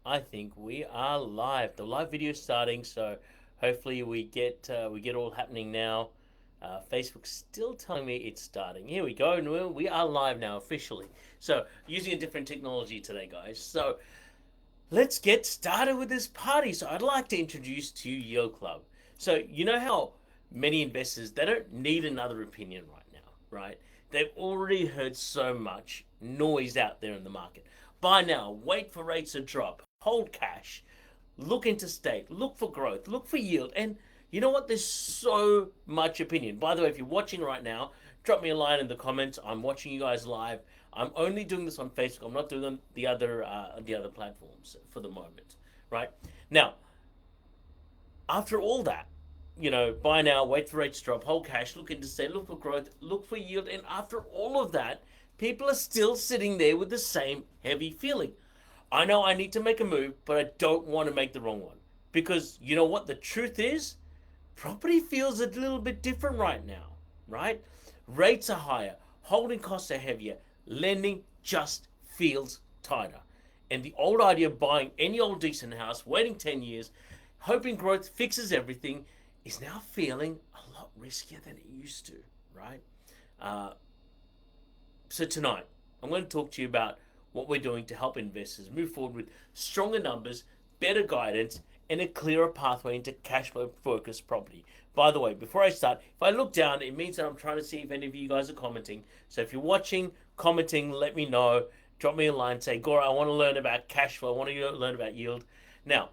I think we are live. The live video is starting, so hopefully we get all happening now. Facebook's still telling me it's starting. Here we go. We are live now officially. So using a different technology today, guys. So let's get started with this party. So I'd like to introduce to you Yield Club. So you know how many investors they don't need another opinion right now, right? They've already heard so much noise out there in the market. Buy now, wait for rates to drop, hold cash, look into state, look for growth, look for yield, and you know what? There's so much opinion. By the way, if you're watching right now, drop me a line in the comments. I'm watching you guys live. I'm only doing this on Facebook. I'm not doing on the other platforms for the moment, right? Now, after all that, buy now, wait for rates to drop, hold cash, look into state, look for growth, look for yield, and after all of that, people are still sitting there with the same heavy feeling. I know I need to make a move, but I don't want to make the wrong one. Because you know what? The truth is, property feels a little bit different right now, right? Rates are higher, holding costs are heavier, lending just feels tighter. And the old idea of buying any old decent house, waiting 10 years, hoping growth fixes everything, is now feeling a lot riskier than it used to, right? Uh, so tonight, I'm going to talk to you about what we're doing to help investors move forward with stronger numbers, better guidance, and a clearer pathway into cash flow focused property. By the way, before I start, if I look down, it means that I'm trying to see if any of you guys are commenting. So if you're watching, commenting, let me know. Drop me a line, say, Goro, I want to learn about cash flow. I want to learn about yield. Now,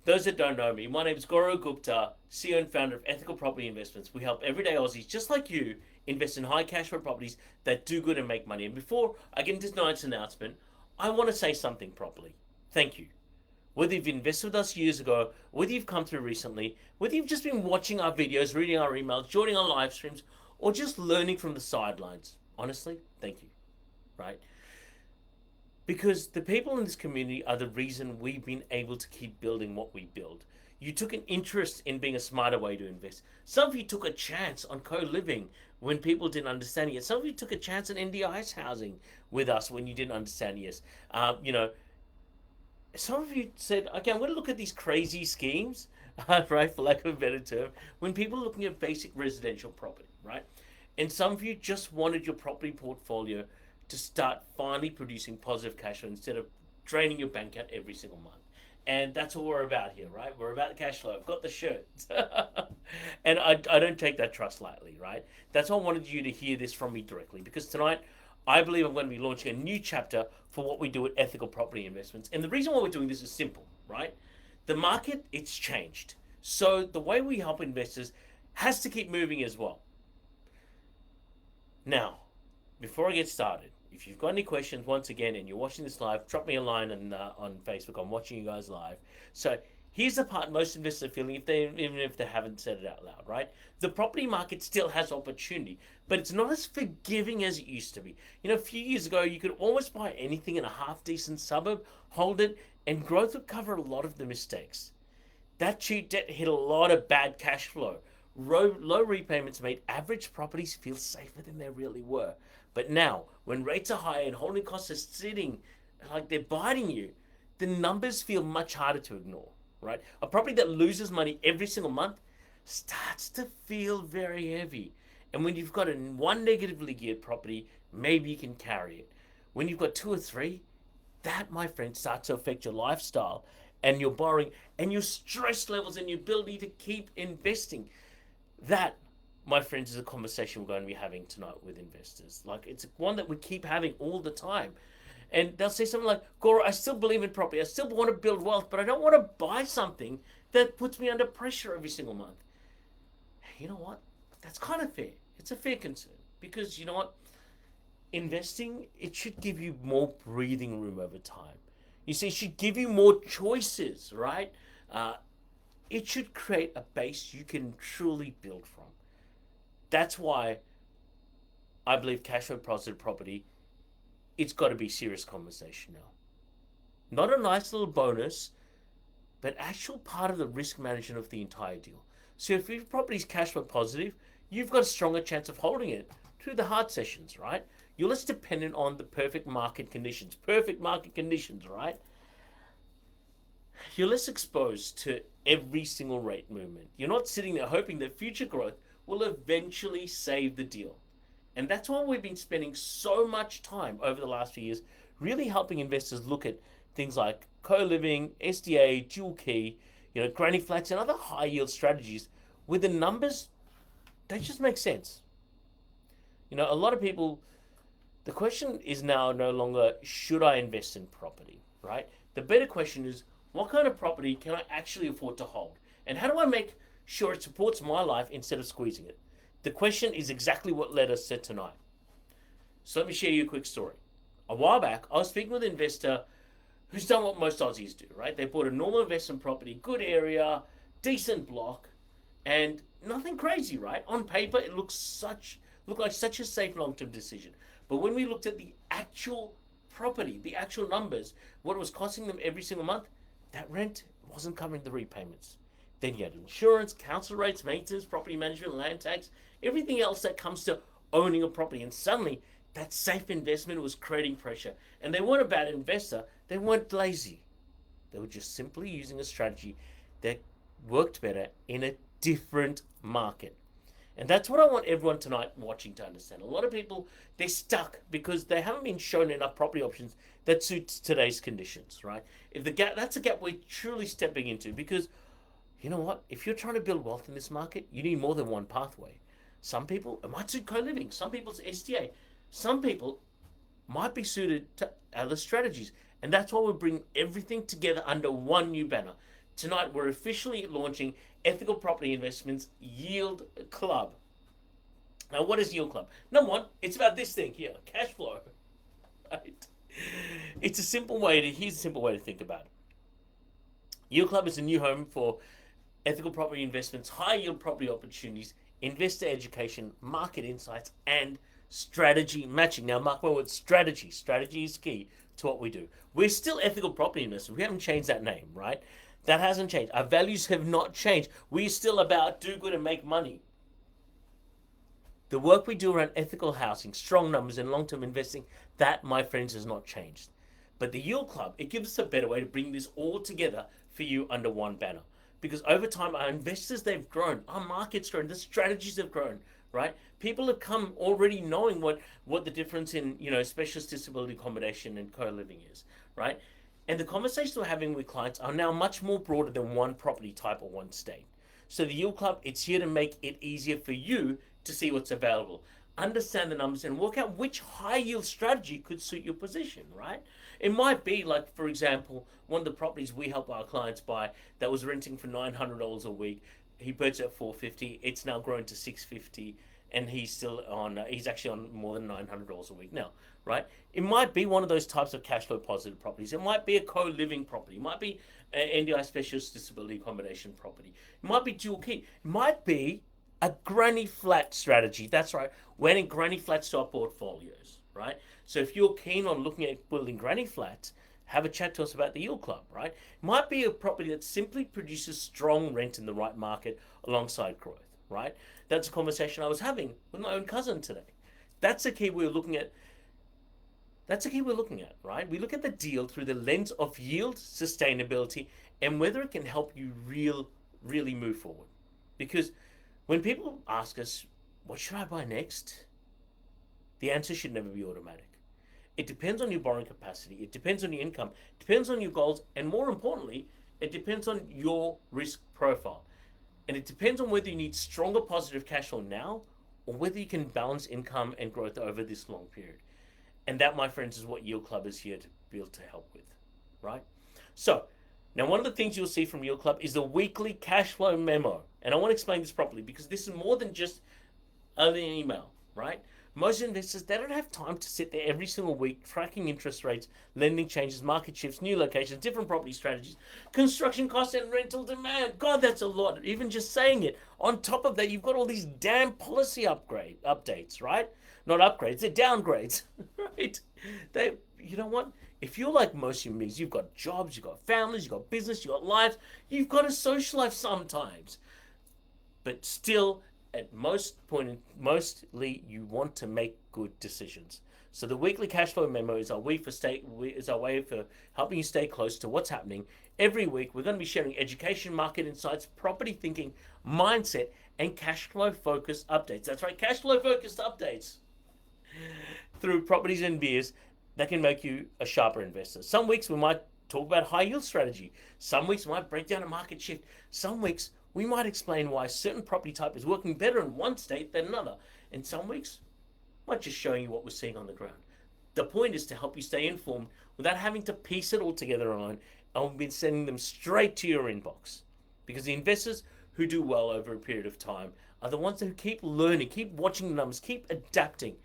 those that don't know me, my name is Goro Gupta, CEO and founder of Ethical Property Investments. We help everyday Aussies just like you invest in high cash flow properties that do good and make money. And before I get into tonight's announcement, I want to say something properly. Thank you. Whether you've invested with us years ago, whether you've come through recently, whether you've just been watching our videos, reading our emails, joining our live streams, or just learning from the sidelines, honestly, thank you. Right? Because the people in this community are the reason we've been able to keep building what we build. You took an interest in being a smarter way to invest. Some of you took a chance on co-living when people didn't understand it. Some of you took a chance on NDIS housing with us when you didn't understand it. Some of you said, okay, I'm going to look at these crazy schemes, right, for lack of a better term, when people are looking at basic residential property, right? And some of you just wanted your property portfolio to start finally producing positive cash flow instead of draining your bank account every single month. And that's what we're about here, right? We're about the cash flow. I've got the shirt. And I don't take that trust lightly, right? That's why I wanted you to hear this from me directly because tonight I believe I'm going to be launching a new chapter for what we do at Ethical Property Investments. And the reason why we're doing this is simple, right? The market, it's changed. So the way we help investors has to keep moving as well. Now, before I get started, if you've got any questions, once again, and you're watching this live, drop me a line on Facebook. I'm watching you guys live. So here's the part most investors are feeling, even if they haven't said it out loud, right? The property market still has opportunity, but it's not as forgiving as it used to be. A few years ago, you could almost buy anything in a half decent suburb, hold it, and growth would cover a lot of the mistakes. That cheap debt hit a lot of bad cash flow. Low repayments made average properties feel safer than they really were. But now, when rates are high and holding costs are sitting like they're biting you, the numbers feel much harder to ignore, right? A property that loses money every single month starts to feel very heavy. And when you've got one negatively geared property, maybe you can carry it. When you've got two or three, that, my friend, starts to affect your lifestyle and your borrowing and your stress levels and your ability to keep investing. That, my friends, is a conversation we're going to be having tonight with investors. Like, it's one that we keep having all the time. And they'll say something like, Goro, I still believe in property. I still want to build wealth, but I don't want to buy something that puts me under pressure every single month. You know what? That's kind of fair. It's a fair concern. Because you know what? Investing, it should give you more breathing room over time. You see, it should give you more choices, right? It should create a base you can truly build from. That's why I believe cash flow positive property, it's got to be serious conversation now. Not a nice little bonus, but actual part of the risk management of the entire deal. So if your property is cash flow positive, you've got a stronger chance of holding it through the hard sessions, right? You're less dependent on the perfect market conditions, right? you're less exposed to every single rate movement. You're not sitting there hoping that future growth will eventually save the deal. And that's why we've been spending so much time over the last few years really helping investors look at things like co-living, SDA, dual key, granny flats and other high yield strategies where the numbers, they just make sense. A lot of people, the question is now no longer should I invest in property, right? The better question is what kind of property can I actually afford to hold? And how do I make sure it supports my life instead of squeezing it? The question is exactly what led us to tonight. So let me share you a quick story. A while back, I was speaking with an investor who's done what most Aussies do, right? They bought a normal investment property, good area, decent block, and nothing crazy, right? On paper, it looked like such a safe long-term decision. But when we looked at the actual property, the actual numbers, what it was costing them every single month, that rent wasn't covering the repayments. Then you had insurance, council rates, maintenance, property management, land tax, everything else that comes to owning a property. And suddenly, that safe investment was creating pressure. And they weren't a bad investor. They weren't lazy. They were just simply using a strategy that worked better in a different market. And that's what I want everyone tonight watching to understand. A lot of people, they're stuck because they haven't been shown enough property options that suits today's conditions, right? If the gap, that's a gap we're truly stepping into because you know what? If you're trying to build wealth in this market, you need more than one pathway. Some people, it might suit co-living. Some people's SDA. Some people might be suited to other strategies. And that's why we bring everything together under one new banner. Tonight, we're officially launching Ethical Property Investments Yield Club. Now, what is Yield Club? Number one, it's about this thing here, cash flow. Right? Here's a simple way to think about it. Yield Club is a new home for ethical property investments, high yield property opportunities, investor education, market insights, and strategy matching. Now, mark my words, strategy. Strategy is key to what we do. We're still ethical property investors. We haven't changed that name, right? That hasn't changed. Our values have not changed. We're still about do good and make money. The work we do around ethical housing, strong numbers, and long-term investing, that, my friends, has not changed. But the Yield Club, it gives us a better way to bring this all together for you under one banner. Because over time, our investors, they've grown. Our market's grown. The strategies have grown, right? People have come already knowing what the difference in, specialist disability accommodation and co-living is, right? And the conversations we're having with clients are now much more broader than one property type or one state. So the Yield Club, it's here to make it easier for you to see what's available, understand the numbers, and work out which high yield strategy could suit your position, right? It might be like, for example, one of the properties we help our clients buy that was renting for $900 a week. He purchased at $450. It's now grown to $650, and he's actually on more than $900 a week now, right? It might be one of those types of cash flow positive properties. It might be a co-living property. It might be an NDI specialist disability accommodation property. It might be dual key. It might be a granny flat strategy. That's right. We're adding granny flats to our portfolios, right? So if you're keen on looking at building granny flats, have a chat to us about the Yield Club, right? It might be a property that simply produces strong rent in the right market alongside growth, right? That's a conversation I was having with my own cousin today. That's the key we're looking at. Right? We look at the deal through the lens of yield, sustainability, and whether it can help you really move forward. Because when people ask us, what should I buy next? The answer should never be automatic. It depends on your borrowing capacity. It depends on your income. It depends on your goals. And more importantly, it depends on your risk profile. And it depends on whether you need stronger positive cash flow now or whether you can balance income and growth over this long period. And that, my friends, is what Yield Club is here to be able to help with, right? So, now one of the things you'll see from Yield Club is the weekly cash flow memo. And I want to explain this properly because this is more than just an email, right? Most investors, they don't have time to sit there every single week tracking interest rates, lending changes, market shifts, new locations, different property strategies, construction costs, and rental demand. God, that's a lot. Even just saying it. On top of that, you've got all these damn policy updates, right? Not upgrades, they're downgrades, right? You know what? If you're like most human beings, you've got jobs, you've got families, you've got business, you've got lives, you've got a social life sometimes. But still, at mostly you want to make good decisions. So the weekly cash flow memo is our way for helping you stay close to what's happening. Every week, we're going to be sharing education, market insights, property thinking, mindset, and cash flow focused updates. That's right, cash flow focused updates through properties and beers that can make you a sharper investor. Some weeks we might talk about high yield strategy. Some weeks we might break down a market shift. Some weeks we might explain why a certain property type is working better in one state than another. And some weeks we might just showing you what we're seeing on the ground. The point is to help you stay informed without having to piece it all together online, and we've been sending them straight to your inbox. Because the investors who do well over a period of time are the ones who keep learning, keep watching the numbers, keep adapting.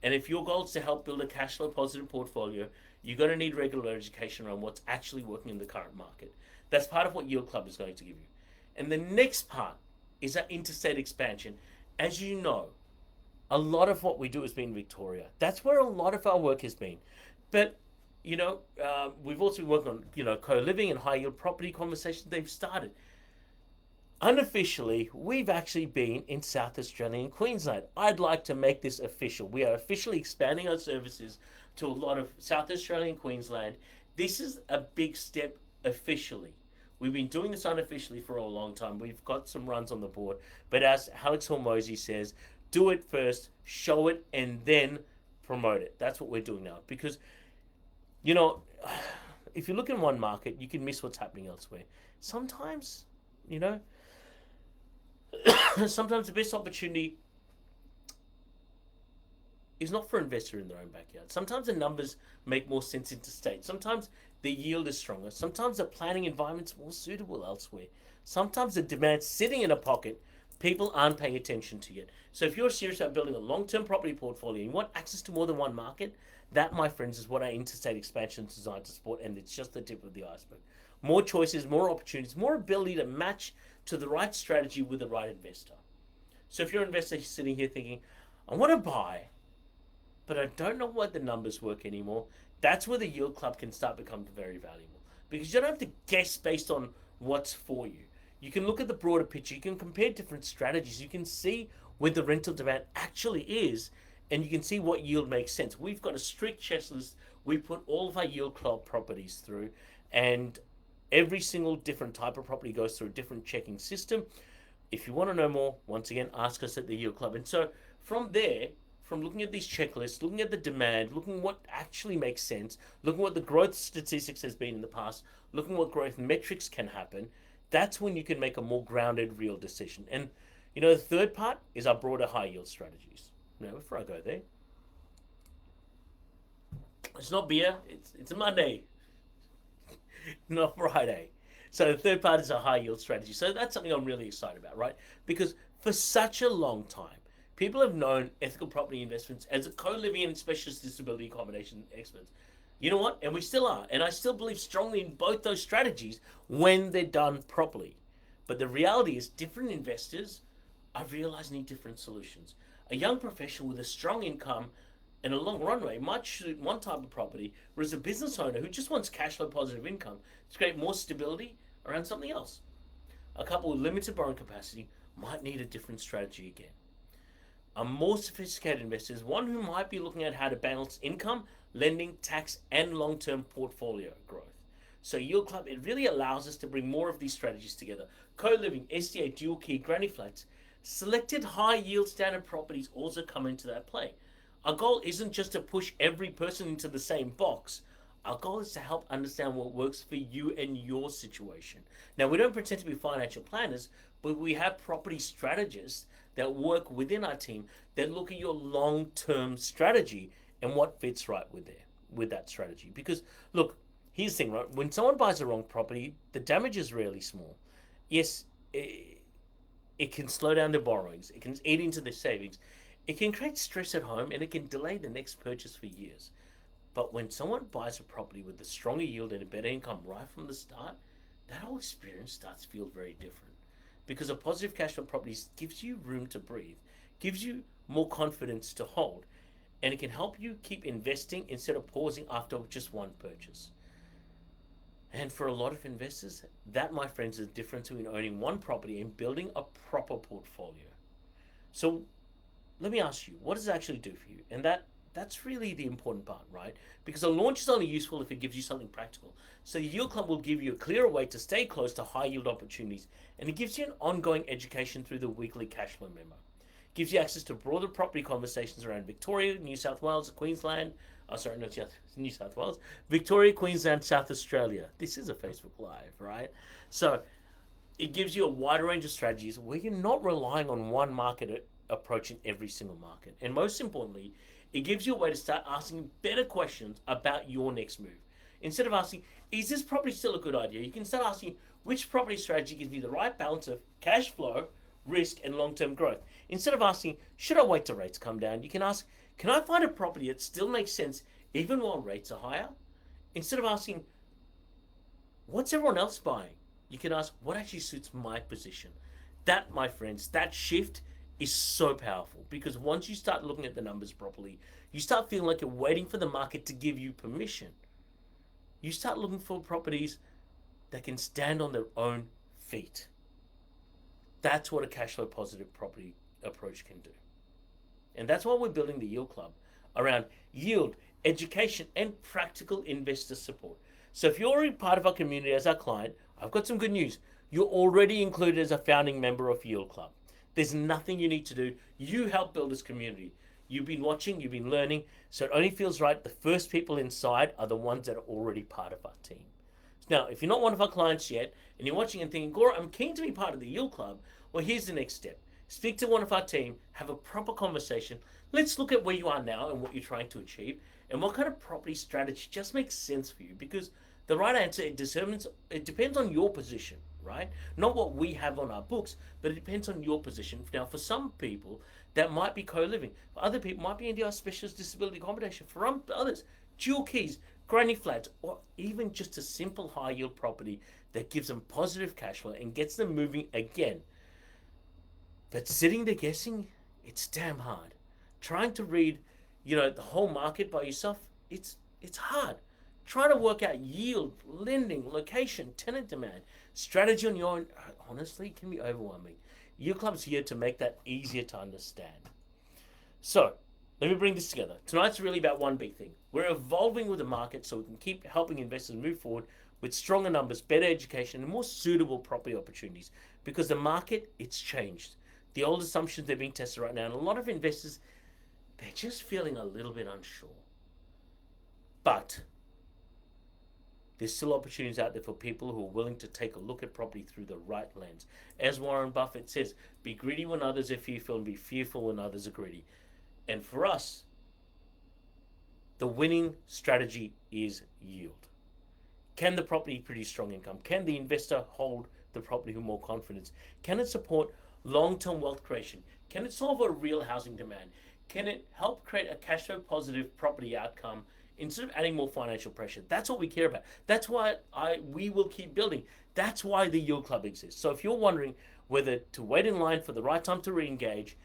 And if your goal is to help build a cash flow positive portfolio, you're going to need regular education around what's actually working in the current market. That's part of what Yield Club is going to give you. And the next part is our interstate expansion. As you know, a lot of what we do has been Victoria. That's where a lot of our work has been. But, we've also been working on, co-living and high yield property conversations they've started. Unofficially, we've actually been in South Australia and Queensland. I'd like to make this official. We are officially expanding our services to a lot of South Australia and Queensland. This is a big step officially. We've been doing this unofficially for a long time. We've got some runs on the board. But as Alex Hormozy says, do it first, show it, and then promote it. That's what we're doing now. Because, if you look in one market, you can miss what's happening elsewhere. Sometimes, sometimes the best opportunity is not for an investor in their own backyard. Sometimes the numbers make more sense interstate. Sometimes the yield is stronger. Sometimes the planning environment's more suitable elsewhere. Sometimes the demand's sitting in a pocket people aren't paying attention to yet. So if you're serious about building a long-term property portfolio and you want access to more than one market, that, my friends, is what our interstate expansion is designed to support, and it's just the tip of the iceberg. More choices, more opportunities, more ability to match to the right strategy with the right investor. So if you're an investor sitting here thinking, I want to buy, but I don't know why the numbers work anymore, that's where the Yield Club can start becoming very valuable. Because you don't have to guess based on what's for you. You can look at the broader picture. You can compare different strategies. You can see where the rental demand actually is, and you can see what yield makes sense. We've got a strict checklist. We put all of our Yield Club properties through, and every single different type of property goes through a different checking system. If you want to know more, once again, ask us at the Yield Club. And so from there, from looking at these checklists, looking at the demand, looking at what actually makes sense, looking at what the growth statistics has been in the past, looking at what growth metrics can happen, that's when you can make a more grounded, real decision. And, the third part is our broader high yield strategies. Now, before I go there, it's not beer, it's a Monday, not Friday. So the third part is a high yield strategy. So that's something I'm really excited about, right? Because for such a long time, people have known ethical property investments as a co-living and specialist disability accommodation experts. You know what? And we still are. And I still believe strongly in both those strategies when they're done properly. But the reality is different investors, I've realized, need different solutions. A young professional with a strong income and a long runway might shoot one type of property, whereas a business owner who just wants cash flow positive income to create more stability around something else. A couple with limited borrowing capacity might need a different strategy again. A more sophisticated investor is one who might be looking at how to balance income, lending, tax, and long-term portfolio growth. So Yield Club, it really allows us to bring more of these strategies together. Co-living, SDA, dual key, granny flats, selected high yield standard properties also come into that play. Our goal isn't just to push every person into the same box. Our goal is to help understand what works for you and your situation. Now, we don't pretend to be financial planners, but we have property strategists that work within our team that look at your long-term strategy and what fits right with that strategy. Because, look, here's the thing, right? When someone buys the wrong property, the damage is really small. Yes, it can slow down their borrowings. It can eat into their savings. It can create stress at home, and it can delay the next purchase for years. But when someone buys a property with a stronger yield and a better income right from the start, that whole experience starts to feel very different. Because a positive cash flow properties gives you room to breathe, gives you more confidence to hold, and it can help you keep investing instead of pausing after just one purchase. And for a lot of investors, that, my friends, is the difference between owning one property and building a proper portfolio. So let me ask you, what does it actually do for you? And that That's really the important part, right? Because a launch is only useful if it gives you something practical. So the Yield Club will give you a clearer way to stay close to high yield opportunities, and it gives you an ongoing education through the weekly cash flow memo. It gives you access to broader property conversations around Victoria, New South Wales, Queensland. Oh, sorry, not New South Wales, Victoria, Queensland, South Australia. This is a Facebook Live, right? So it gives you a wider range of strategies where you're not relying on one market approach in every single market. And most importantly, it gives you a way to start asking better questions about your next move. Instead of asking, is this property still a good idea? You can start asking, which property strategy gives me the right balance of cash flow, risk, and long-term growth? Instead of asking, should I wait till rates come down? You can ask, can I find a property that still makes sense even while rates are higher? Instead of asking, what's everyone else buying? You can ask, what actually suits my position? That, my friends, that shift is so powerful, because once you start looking at the numbers properly, you start feeling like you're waiting for the market to give you permission. You start looking for properties that can stand on their own feet. That's what a cash flow positive property approach can do. And that's why we're building the Yield Club around yield, education, and practical investor support. So if you're already part of our community as our client, I've got some good news. You're already included as a founding member of Yield Club. There's nothing you need to do. You help build this community. You've been watching, you've been learning, so it only feels right the first people inside are the ones that are already part of our team. Now, if you're not one of our clients yet, and you're watching and thinking, Goro, I'm keen to be part of the Yield Club, well, here's the next step. Speak to one of our team, have a proper conversation. Let's look at where you are now and what you're trying to achieve, and what kind of property strategy just makes sense for you. Because the right answer, it depends on your position, right? Not what we have on our books, but it depends on your position. Now, for some people, that might be co-living. For other people, it might be NDR specialist disability accommodation. For others, dual keys, granny flats, or even just a simple high yield property that gives them positive cash flow and gets them moving again. But sitting there guessing, it's damn hard. Trying to read, the whole market by yourself, it's hard. Trying to work out yield, lending, location, tenant demand, strategy on your own, honestly, can be overwhelming. Yield Club's here to make that easier to understand. So, let me bring this together. Tonight's really about one big thing. We're evolving with the market so we can keep helping investors move forward with stronger numbers, better education, and more suitable property opportunities. Because the market, it's changed. The old assumptions, they're being tested right now, and a lot of investors, they're just feeling a little bit unsure. But there's still opportunities out there for people who are willing to take a look at property through the right lens. As Warren Buffett says, be greedy when others are fearful and be fearful when others are greedy. And for us, the winning strategy is yield. Can the property produce strong income? Can the investor hold the property with more confidence? Can it support long-term wealth creation? Can it solve a real housing demand? Can it help create a cash flow positive property outcome instead of adding more financial pressure? That's what we care about. That's why we will keep building. That's why the Yield Club exists. So if you're wondering whether to wait in line for the right time to re-engage,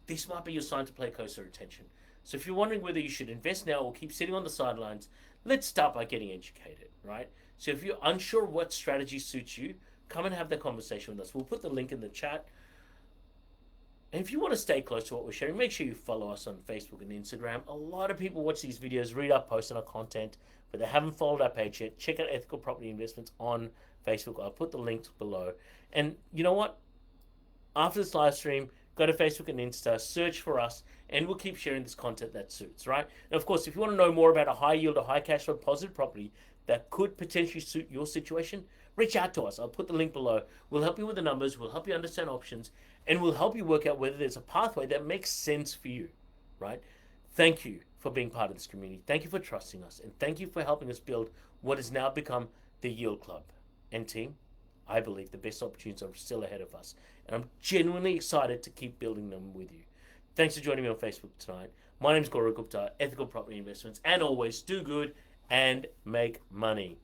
this might be your sign to pay closer attention. So if you're wondering whether you should invest now or keep sitting on the sidelines, let's start by getting educated, right? So if you're unsure what strategy suits you, come and have that conversation with us. We'll put the link in the chat. And if you want to stay close to what we're sharing, make sure you follow us on Facebook and Instagram. A lot of people watch these videos, read our posts and our content, but they haven't followed our page yet. Check out Ethical Property Investments on Facebook. I'll put the links below. And you know what? After this live stream, go to Facebook and Insta, search for us, and we'll keep sharing this content that suits, right? And of course, if you want to know more about a high yield or high cash flow positive property that could potentially suit your situation, reach out to us. I'll put the link below. We'll help you with the numbers, we'll help you understand options, and we'll help you work out whether there's a pathway that makes sense for you, right? Thank you for being part of this community. Thank you for trusting us, and thank you for helping us build what has now become the Yield Club. And team, I believe the best opportunities are still ahead of us, and I'm genuinely excited to keep building them with you. Thanks for joining me on Facebook tonight. My name's Goro Gupta, Ethical Property Investments, and always do good and make money.